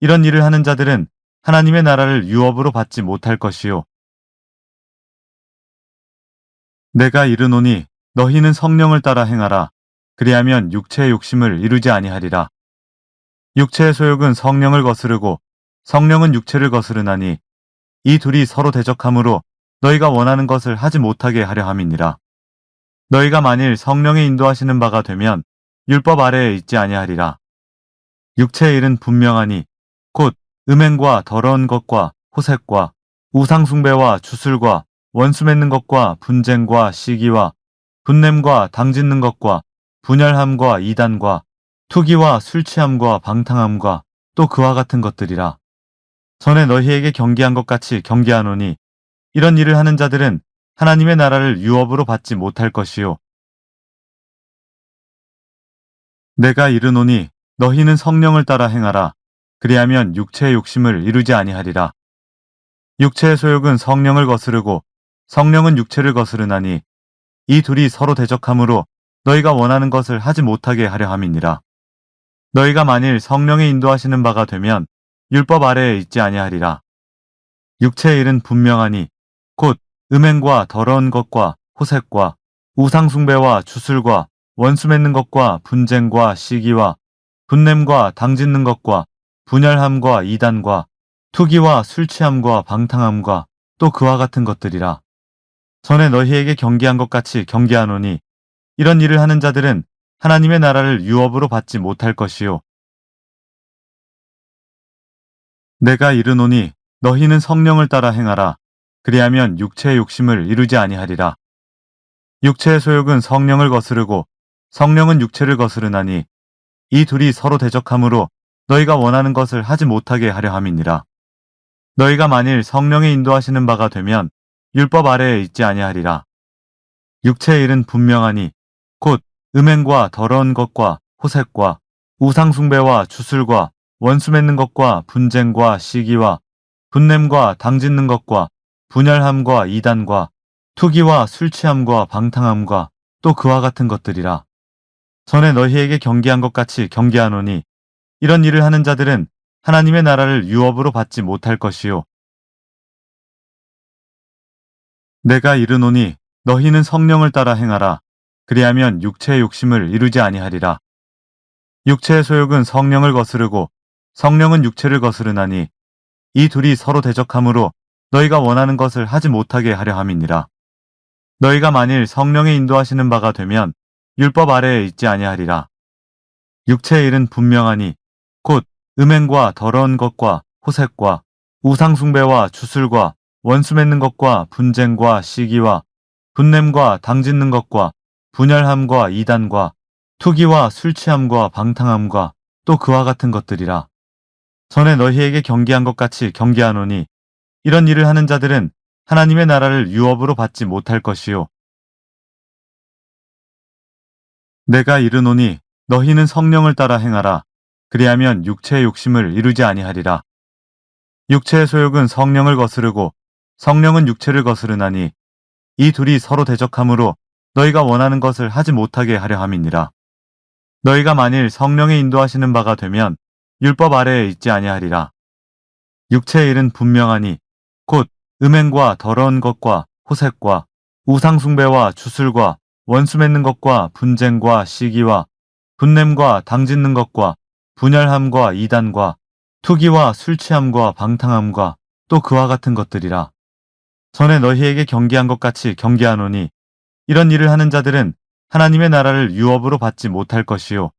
이런 일을 하는 자들은 하나님의 나라를 유업으로 받지 못할 것이요. 내가 이르노니 너희는 성령을 따라 행하라. 그리하면 육체의 욕심을 이루지 아니하리라. 육체의 소욕은 성령을 거스르고 성령은 육체를 거스르나니 이 둘이 서로 대적하므로 너희가 원하는 것을 하지 못하게 하려 함이니라. 너희가 만일 성령의 인도하시는 바가 되면 율법 아래에 있지 아니하리라. 육체의 일은 분명하니 곧 음행과 더러운 것과 호색과 우상숭배와 주술과 원수 맺는 것과 분쟁과 시기와 분냄과 당짓는 것과 분열함과 이단과 투기와 술 취함과 방탕함과 또 그와 같은 것들이라. 전에 너희에게 경계한 것 같이 경계하노니 이런 일을 하는 자들은 하나님의 나라를 유업으로 받지 못할 것이요. 내가 이르노니 너희는 성령을 따라 행하라. 그리하면 육체의 욕심을 이루지 아니하리라. 육체의 소욕은 성령을 거스르고 성령은 육체를 거스르나니 이 둘이 서로 대적하므로 너희가 원하는 것을 하지 못하게 하려 함이니라. 너희가 만일 성령의 인도하시는 바가 되면 율법 아래에 있지 아니하리라. 육체의 일은 분명하니 곧 음행과 더러운 것과 호색과 우상숭배와 주술과 원수 맺는 것과 분쟁과 시기와 분냄과 당짓는 것과 분열함과 이단과 투기와 술 취함과 방탕함과 또 그와 같은 것들이라. 전에 너희에게 경계한 것 같이 경계하노니 이런 일을 하는 자들은 하나님의 나라를 유업으로 받지 못할 것이요. 내가 이르노니 너희는 성령을 따라 행하라. 그리하면 육체의 욕심을 이루지 아니하리라. 육체의 소욕은 성령을 거스르고 성령은 육체를 거스르나니 이 둘이 서로 대적하므로 너희가 원하는 것을 하지 못하게 하려 함이니라. 너희가 만일 성령의 인도하시는 바가 되면 율법 아래에 있지 아니하리라. 육체의 일은 분명하니 곧 음행과 더러운 것과 호색과 우상숭배와 주술과 원수 맺는 것과 분쟁과 시기와 분냄과 당짓는 것과 분열함과 이단과 투기와 술 취함과 방탕함과 또 그와 같은 것들이라. 전에 너희에게 경계한 것 같이 경계하노니 이런 일을 하는 자들은 하나님의 나라를 유업으로 받지 못할 것이요. 내가 이르노니 너희는 성령을 따라 행하라. 그리하면 육체의 욕심을 이루지 아니하리라. 육체의 소욕은 성령을 거스르고 성령은 육체를 거스르나니 이 둘이 서로 대적하므로 너희가 원하는 것을 하지 못하게 하려 함이니라. 너희가 만일 성령의 인도하시는 바가 되면 율법 아래에 있지 아니하리라. 육체의 일은 분명하니 곧 음행과 더러운 것과 호색과 우상숭배와 주술과 원수 맺는 것과 분쟁과 시기와 분냄과 당짓는 것과 분열함과 이단과 투기와 술 취함과 방탕함과 또 그와 같은 것들이라. 전에 너희에게 경계한 것 같이 경계하노니 이런 일을 하는 자들은 하나님의 나라를 유업으로 받지 못할 것이요. 내가 이르노니 너희는 성령을 따라 행하라. 그리하면 육체의 욕심을 이루지 아니하리라. 육체의 소욕은 성령을 거스르고 성령은 육체를 거스르나니 이 둘이 서로 대적하므로 너희가 원하는 것을 하지 못하게 하려 함이니라. 너희가 만일 성령의 인도하시는 바가 되면 율법 아래에 있지 아니하리라. 육체의 일은 분명하니 곧 음행과 더러운 것과 호색과 우상숭배와 주술과 원수 맺는 것과 분쟁과 시기와 분냄과 당짓는 것과 분열함과 이단과 투기와 술 취함과 방탕함과 또 그와 같은 것들이라. 전에 너희에게 경계한 것 같이 경계하노니 이런 일을 하는 자들은 하나님의 나라를 유업으로 받지 못할 것이요.